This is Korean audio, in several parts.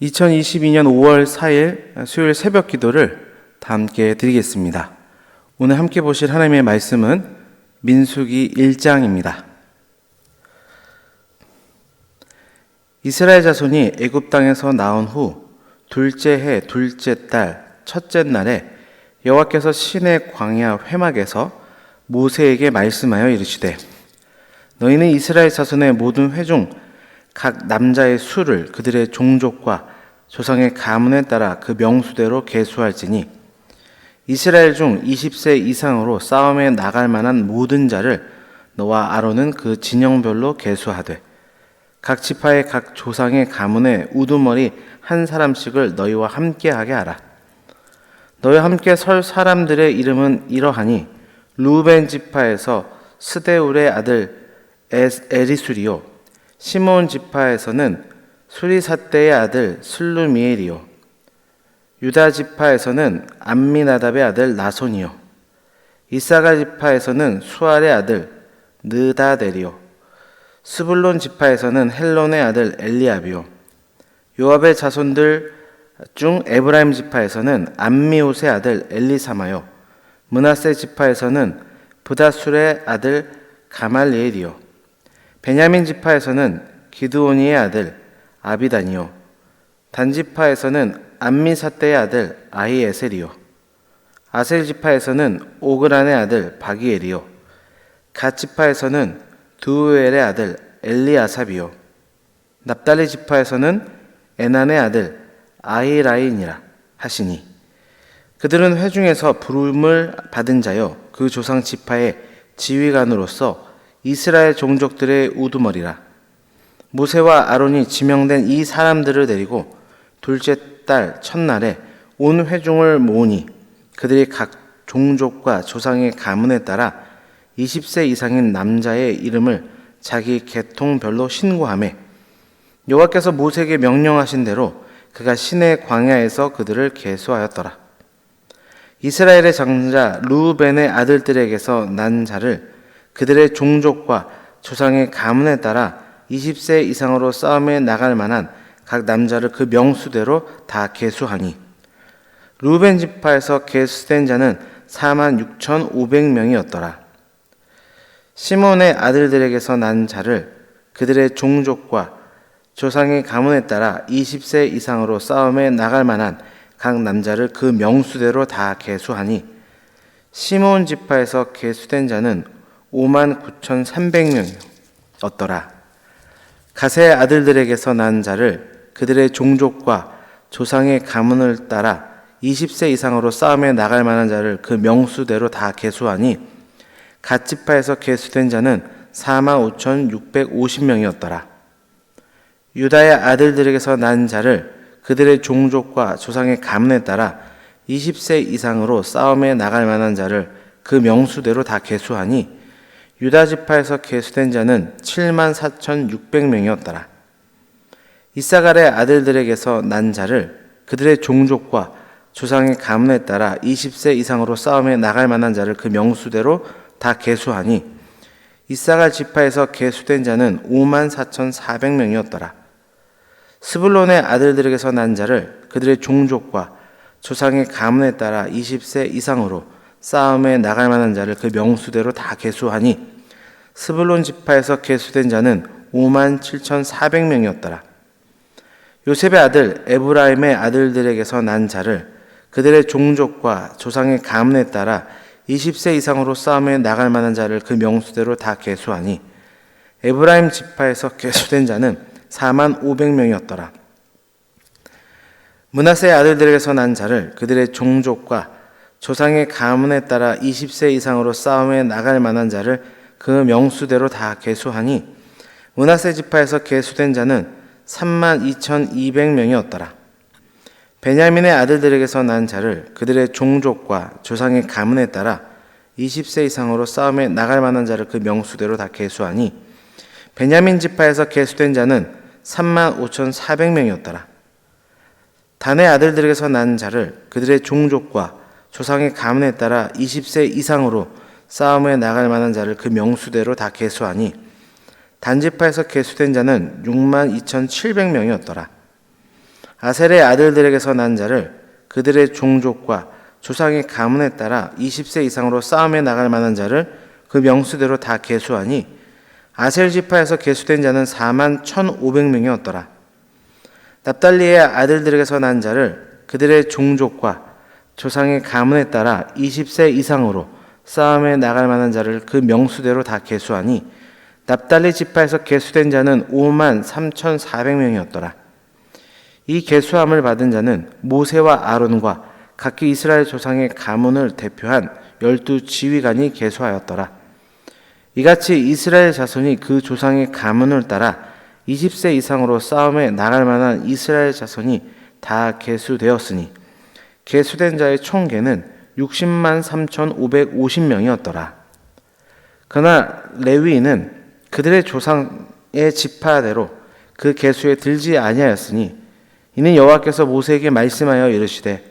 2022년 5월 4일 수요일 새벽 기도를 다 함께 드리겠습니다. 오늘 함께 보실 하나님의 말씀은 민수기 1장입니다. 이스라엘 자손이 애굽 땅에서 나온 후 둘째 해 둘째 달 첫째 날에 여호와께서 시내 광야 회막에서 모세에게 말씀하여 이르시되 너희는 이스라엘 자손의 모든 회 중 각 남자의 수를 그들의 종족과 조상의 가문에 따라 그 명수대로 계수할지니 이스라엘 중 20세 이상으로 싸움에 나갈 만한 모든 자를 너와 아론은 그 진영별로 계수하되 각 지파의 각 조상의 가문에 우두머리 한 사람씩을 너희와 함께하게 하라. 너희와 함께 설 사람들의 이름은 이러하니 루벤 지파에서 스데울의 아들 에리술이요 시몬 지파에서는 수리삿대의 아들 슬루미엘이요 유다 지파에서는 암미나답의 아들 나손이요 이사가 지파에서는 수알의 아들 느다델이요 스불론 지파에서는 헬론의 아들 엘리압이요 요압의 자손들 중 에브라임 지파에서는 암미옷의 아들 엘리사마요 므낫세 지파에서는 브다술의 아들 가말리엘이요 베냐민 지파에서는 기드오니의 아들 아비단이요 단 지파에서는 암미사떼의 아들 아히에셀이요 아셀 지파에서는 오그란의 아들 바기엘이요 갓 지파에서는 두우엘의 아들 엘리아삽이요 납달리 지파에서는 에난의 아들 아히라인이라 하시니 그들은 회중에서 부름을 받은 자요 그 조상 지파의 지휘관으로서 이스라엘 종족들의 우두머리라. 모세와 아론이 지명된 이 사람들을 데리고 둘째 달 첫날에 온 회중을 모으니 그들이 각 종족과 조상의 가문에 따라 20세 이상인 남자의 이름을 자기 계통별로 신고하매 여호와께서 모세에게 명령하신 대로 그가 시내 광야에서 그들을 계수하였더라. 이스라엘의 장자 르우벤의 아들들에게서 난 자를 그들의 종족과 조상의 가문에 따라 20세 이상으로 싸움에 나갈 만한 각 남자를 그 명수대로 다 계수하니 르우벤 지파에서 계수된 자는 46,500명이었더라. 시몬의 아들들에게서 난 자를 그들의 종족과 조상의 가문에 따라 20세 이상으로 싸움에 나갈 만한 각 남자를 그 명수대로 다 계수하니 시몬 지파에서 계수된 자는 59,300명이었더라. 갓의 아들들에게서 난 자를 그들의 종족과 조상의 가문을 따라 20세 이상으로 싸움에 나갈 만한 자를 그 명수대로 다 계수하니 갓 지파에서 계수된 자는 45,650명이었더라. 유다의 아들들에게서 난 자를 그들의 종족과 조상의 가문에 따라 20세 이상으로 싸움에 나갈 만한 자를 그 명수대로 다 계수하니 유다 지파에서 계수된 자는 74,600명이었더라. 이사갈의 아들들에게서 난 자를 그들의 종족과 조상의 가문에 따라 20세 이상으로 싸움에 나갈 만한 자를 그 명수대로 다 계수하니 이사갈 지파에서 계수된 자는 54,400명이었더라. 스불론의 아들들에게서 난 자를 그들의 종족과 조상의 가문에 따라 20세 이상으로 싸움에 나갈 만한 자를 그 명수대로 다 계수하니 스불론 지파에서 계수된 자는 57,400명이었더라. 요셉의 아들 에브라임의 아들들에게서 난 자를 그들의 종족과 조상의 가문에 따라 20세 이상으로 싸움에 나갈 만한 자를 그 명수대로 다 계수하니 에브라임 지파에서 계수된 자는 45,000명이었더라. 므낫세의 아들들에게서 난 자를 그들의 종족과 조상의 가문에 따라 20세 이상으로 싸움에 나갈 만한 자를 그 명수대로 다 계수하니 므낫세 지파에서 계수된 자는 32,200명이었더라. 베냐민의 아들들에게서 난 자를 그들의 종족과 조상의 가문에 따라 20세 이상으로 싸움에 나갈 만한 자를 그 명수대로 다 계수하니 베냐민 지파에서 계수된 자는 35,400명이었더라. 단의 아들들에게서 난 자를 그들의 종족과 조상의 가문에 따라 20세 이상으로 싸움에 나갈 만한 자를 그 명수대로 다 계수하니 단지파에서 계수된 자는 62,700명이었더라. 아셀의 아들들에게서 난 자를 그들의 종족과 조상의 가문에 따라 20세 이상으로 싸움에 나갈 만한 자를 그 명수대로 다 계수하니 아셀 지파에서 계수된 자는 41,500명이었더라. 납달리의 아들들에게서 난 자를 그들의 종족과 조상의 가문에 따라 20세 이상으로 싸움에 나갈 만한 자를 그 명수대로 다 계수하니 납달리 지파에서 계수된 자는 53,400명이었더라. 이 계수함을 받은 자는 모세와 아론과 각기 이스라엘 조상의 가문을 대표한 12지휘관이 계수하였더라. 이같이 이스라엘 자손이 그 조상의 가문을 따라 20세 이상으로 싸움에 나갈 만한 이스라엘 자손이 다 계수되었으니 계수된 자의 총계는 60만 3,550명이었더라. 그러나 레위인은 그들의 조상의 지파대로 그 계수에 들지 아니하였으니 이는 여호와께서 모세에게 말씀하여 이르시되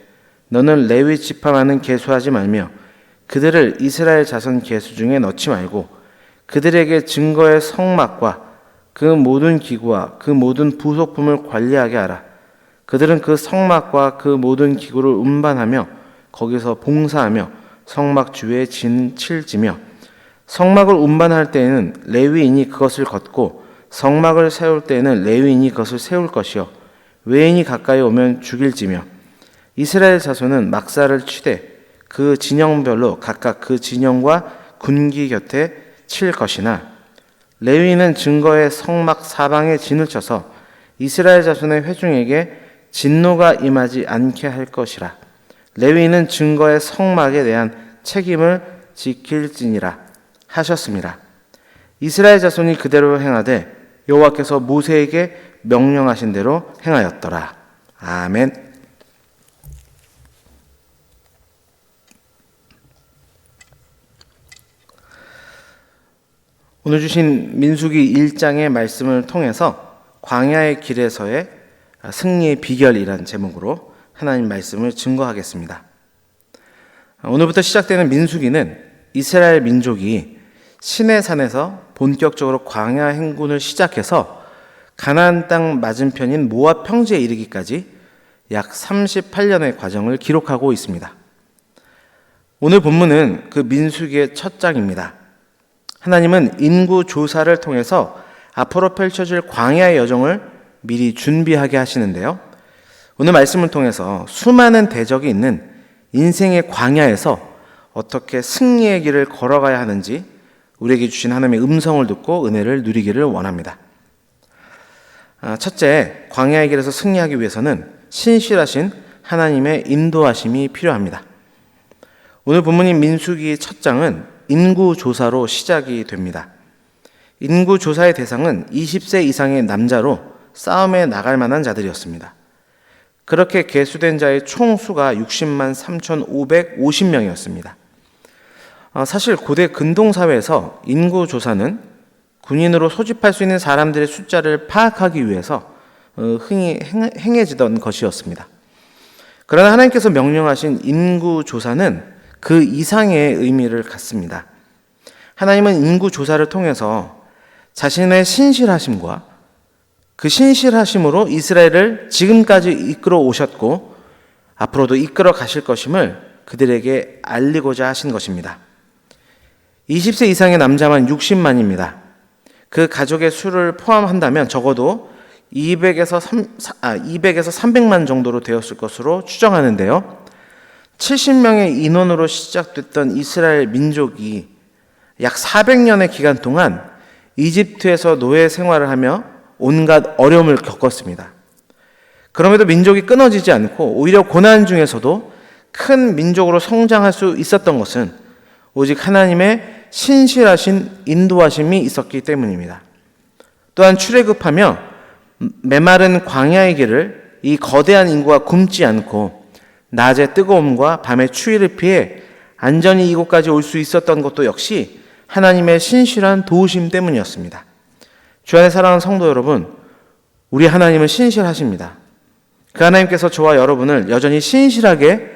너는 레위 지파만은 계수하지 말며 그들을 이스라엘 자손 계수 중에 넣지 말고 그들에게 증거의 성막과 그 모든 기구와 그 모든 부속품을 관리하게 하라. 그들은 그 성막과 그 모든 기구를 운반하며 거기서 봉사하며 성막 주위에 진칠 지며 성막을 운반할 때에는 레위인이 그것을 걷고 성막을 세울 때에는 레위인이 그것을 세울 것이요 외인이 가까이 오면 죽일지며 이스라엘 자손은 막사를 치되 그 진영별로 각각 그 진영과 군기 곁에 칠 것이나 레위인은 증거의 성막 사방에 진을 쳐서 이스라엘 자손의 회중에게 진노가 임하지 않게 할 것이라. 레위인은 증거의 성막에 대한 책임을 지킬지니라 하셨습니다. 이스라엘 자손이 그대로 행하되 여호와께서 모세에게 명령하신 대로 행하였더라. 아멘. 오늘 주신 민수기 1장의 말씀을 통해서 광야의 길에서의 승리의 비결이라는 제목으로 하나님 말씀을 증거하겠습니다. 오늘부터 시작되는 민수기는 이스라엘 민족이 시내산에서 본격적으로 광야 행군을 시작해서 가나안 땅 맞은편인 모압 평지에 이르기까지 약 38년의 과정을 기록하고 있습니다. 오늘 본문은 그 민수기의 첫 장입니다. 하나님은 인구 조사를 통해서 앞으로 펼쳐질 광야의 여정을 미리 준비하게 하시는데요. 오늘 말씀을 통해서 수많은 대적이 있는 인생의 광야에서 어떻게 승리의 길을 걸어가야 하는지 우리에게 주신 하나님의 음성을 듣고 은혜를 누리기를 원합니다. 첫째, 광야의 길에서 승리하기 위해서는 신실하신 하나님의 인도하심이 필요합니다. 오늘 본문인 민수기 첫 장은 인구조사로 시작이 됩니다. 인구조사의 대상은 20세 이상의 남자로 싸움에 나갈 만한 자들이었습니다. 그렇게 계수된 자의 총수가 60만 3,550명이었습니다. 사실 고대 근동사회에서 인구조사는 군인으로 소집할 수 있는 사람들의 숫자를 파악하기 위해서 흔히 행해지던 것이었습니다. 그러나 하나님께서 명령하신 인구조사는 그 이상의 의미를 갖습니다. 하나님은 인구조사를 통해서 자신의 신실하심과 그 신실하심으로 이스라엘을 지금까지 이끌어 오셨고 앞으로도 이끌어 가실 것임을 그들에게 알리고자 하신 것입니다. 20세 이상의 남자만 60만입니다. 그 가족의 수를 포함한다면 적어도 200에서 300만 정도로 되었을 것으로 추정하는데요. 70명의 인원으로 시작됐던 이스라엘 민족이 약 400년의 기간 동안 이집트에서 노예 생활을 하며 온갖 어려움을 겪었습니다. 그럼에도 민족이 끊어지지 않고 오히려 고난 중에서도 큰 민족으로 성장할 수 있었던 것은 오직 하나님의 신실하신 인도하심이 있었기 때문입니다. 또한 출애굽하며 메마른 광야의 길을 이 거대한 인구가 굶지 않고 낮의 뜨거움과 밤의 추위를 피해 안전히 이곳까지 올 수 있었던 것도 역시 하나님의 신실한 도우심 때문이었습니다. 주 안에 사랑하는 성도 여러분, 우리 하나님은 신실하십니다. 그 하나님께서 저와 여러분을 여전히 신실하게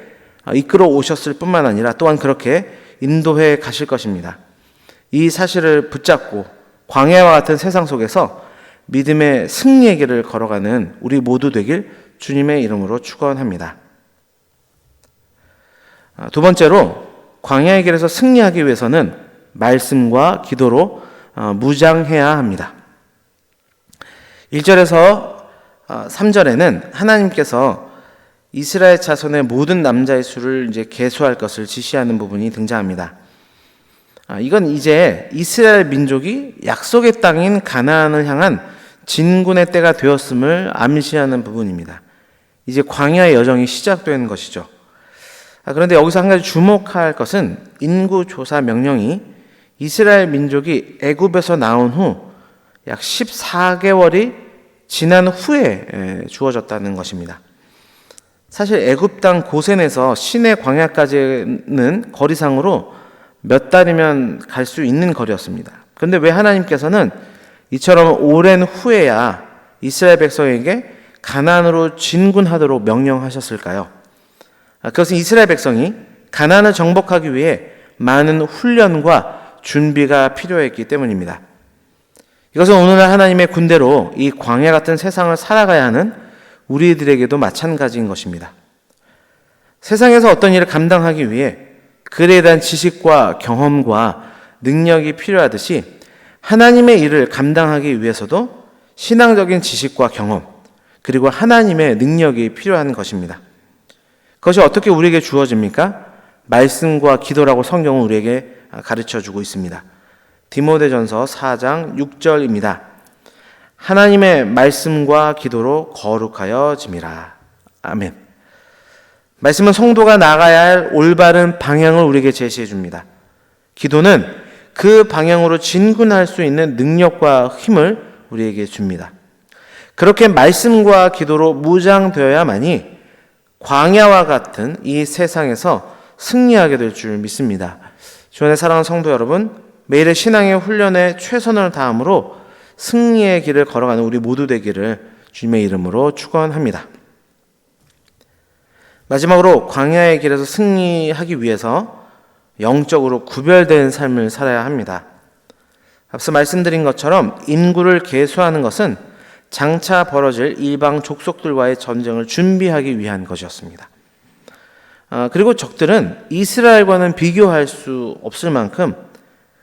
이끌어 오셨을 뿐만 아니라 또한 그렇게 인도해 가실 것입니다. 이 사실을 붙잡고 광야와 같은 세상 속에서 믿음의 승리의 길을 걸어가는 우리 모두 되길 주님의 이름으로 축원합니다. 두 번째로 광야의 길에서 승리하기 위해서는 말씀과 기도로 무장해야 합니다. 1절에서 3절에는 하나님께서 이스라엘 자손의 모든 남자의 수를 이제 계수할 것을 지시하는 부분이 등장합니다. 이건 이제 이스라엘 민족이 약속의 땅인 가나안을 향한 진군의 때가 되었음을 암시하는 부분입니다. 이제 광야의 여정이 시작된 것이죠. 그런데 여기서 한 가지 주목할 것은 인구조사 명령이 이스라엘 민족이 애굽에서 나온 후 약 14개월이 지난 후에 주어졌다는 것입니다. 사실 애굽 땅 고센에서 시내 광야까지는 거리상으로 몇 달이면 갈 수 있는 거리였습니다. 그런데 왜 하나님께서는 이처럼 오랜 후에야 이스라엘 백성에게 가나안으로 진군하도록 명령하셨을까요? 그것은 이스라엘 백성이 가나안을 정복하기 위해 많은 훈련과 준비가 필요했기 때문입니다. 이것은 오늘날 하나님의 군대로 이 광야 같은 세상을 살아가야 하는 우리들에게도 마찬가지인 것입니다. 세상에서 어떤 일을 감당하기 위해 그에 대한 지식과 경험과 능력이 필요하듯이 하나님의 일을 감당하기 위해서도 신앙적인 지식과 경험 그리고 하나님의 능력이 필요한 것입니다. 그것이 어떻게 우리에게 주어집니까? 말씀과 기도라고 성경은 우리에게 가르쳐주고 있습니다. 디모데전서 4장 6절입니다. 하나님의 말씀과 기도로 거룩하여짐이라. 아멘. 말씀은 성도가 나가야 할 올바른 방향을 우리에게 제시해 줍니다. 기도는 그 방향으로 진군할 수 있는 능력과 힘을 우리에게 줍니다. 그렇게 말씀과 기도로 무장되어야만이 광야와 같은 이 세상에서 승리하게 될 줄 믿습니다. 주안의 사랑하는 성도 여러분, 매일의 신앙의 훈련에 최선을 다함으로 승리의 길을 걸어가는 우리 모두 되기를 주님의 이름으로 축원합니다. 마지막으로 광야의 길에서 승리하기 위해서 영적으로 구별된 삶을 살아야 합니다. 앞서 말씀드린 것처럼 인구를 계수하는 것은 장차 벌어질 이방 족속들과의 전쟁을 준비하기 위한 것이었습니다. 그리고 적들은 이스라엘과는 비교할 수 없을 만큼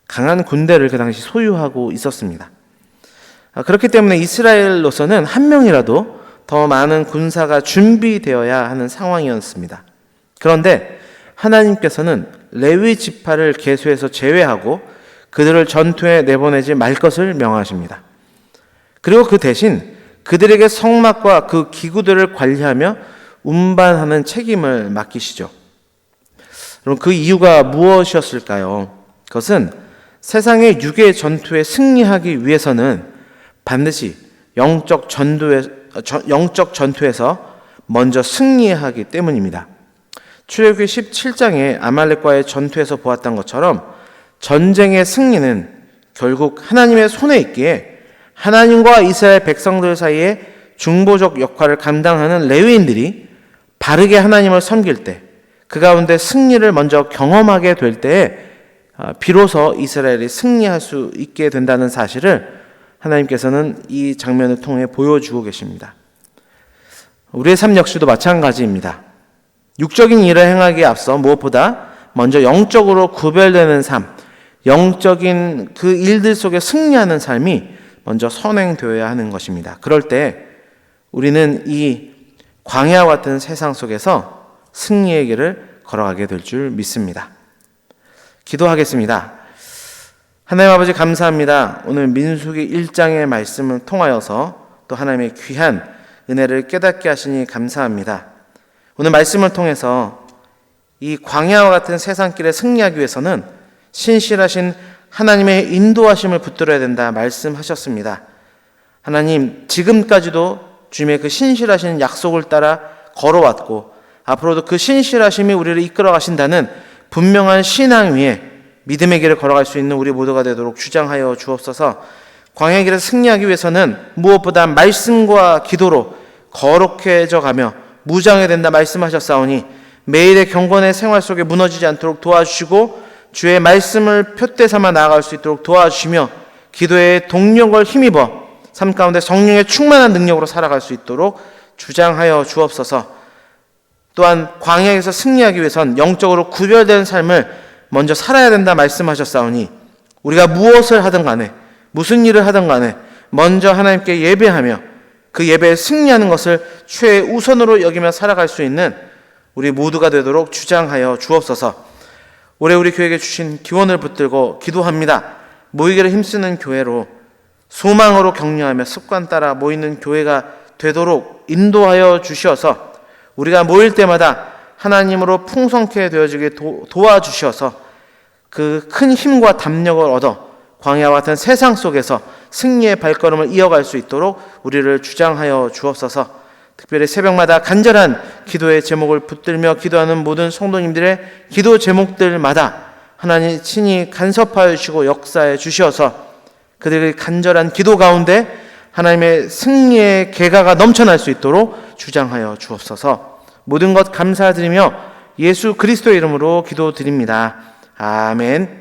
강한 군대를 그 당시 소유하고 있었습니다. 그렇기 때문에 이스라엘로서는 한 명이라도 더 많은 군사가 준비되어야 하는 상황이었습니다. 그런데 하나님께서는 레위 지파를 계수해서 제외하고 그들을 전투에 내보내지 말 것을 명하십니다. 그리고 그 대신 그들에게 성막과 그 기구들을 관리하며 운반하는 책임을 맡기시죠. 그럼 그 이유가 무엇이었을까요? 그것은 세상의 육의 전투에 승리하기 위해서는 반드시 영적 전투에서 먼저 승리하기 때문입니다. 출애굽기 17장의 아말렉과의 전투에서 보았던 것처럼 전쟁의 승리는 결국 하나님의 손에 있기에 하나님과 이스라엘 백성들 사이에 중보적 역할을 감당하는 레위인들이 바르게 하나님을 섬길 때, 그 가운데 승리를 먼저 경험하게 될 때에 비로소 이스라엘이 승리할 수 있게 된다는 사실을 하나님께서는 이 장면을 통해 보여주고 계십니다. 우리의 삶 역시도 마찬가지입니다. 육적인 일을 행하기에 앞서 무엇보다 먼저 영적으로 구별되는 삶, 영적인 그 일들 속에 승리하는 삶이 먼저 선행되어야 하는 것입니다. 그럴 때 우리는 이 광야와 같은 세상 속에서 승리의 길을 걸어가게 될 줄 믿습니다. 기도하겠습니다. 하나님 아버지 감사합니다. 오늘 민수기 1장의 말씀을 통하여서 또 하나님의 귀한 은혜를 깨닫게 하시니 감사합니다. 오늘 말씀을 통해서 이 광야와 같은 세상길에 승리하기 위해서는 신실하신 하나님의 인도하심을 붙들어야 된다 말씀하셨습니다. 하나님, 지금까지도 주님의 그 신실하신 약속을 따라 걸어왔고 앞으로도 그 신실하심이 우리를 이끌어 가신다는 분명한 신앙 위에 믿음의 길을 걸어갈 수 있는 우리 모두가 되도록 주장하여 주옵소서. 광야의 길에서 승리하기 위해서는 무엇보다 말씀과 기도로 거룩해져 가며 무장해야 된다 말씀하셨사오니 매일의 경건의 생활 속에 무너지지 않도록 도와주시고 주의 말씀을 표대 삼아 나아갈 수 있도록 도와주시며 기도의 동력을 힘입어 삶 가운데 성령의 충만한 능력으로 살아갈 수 있도록 주장하여 주옵소서. 또한 광야에서 승리하기 위해선 영적으로 구별된 삶을 먼저 살아야 된다 말씀하셨사오니 우리가 무엇을 하든 간에 무슨 일을 하든 간에 먼저 하나님께 예배하며 그 예배에 승리하는 것을 최우선으로 여기며 살아갈 수 있는 우리 모두가 되도록 주장하여 주옵소서. 올해 우리 교회에게 주신 기원을 붙들고 기도합니다. 모이기를 힘쓰는 교회로 소망으로 격려하며 습관 따라 모이는 교회가 되도록 인도하여 주시어서 우리가 모일 때마다 하나님으로 풍성케 되어지게 도와주셔서 그 큰 힘과 담력을 얻어 광야와 같은 세상 속에서 승리의 발걸음을 이어갈 수 있도록 우리를 주장하여 주옵소서. 특별히 새벽마다 간절한 기도의 제목을 붙들며 기도하는 모든 성도님들의 기도 제목들마다 하나님 친히 간섭하여 주시고 역사해 주시어서 그들의 간절한 기도 가운데 하나님의 승리의 계가가 넘쳐날 수 있도록 주장하여 주옵소서. 모든 것 감사드리며 예수 그리스도의 이름으로 기도드립니다. 아멘.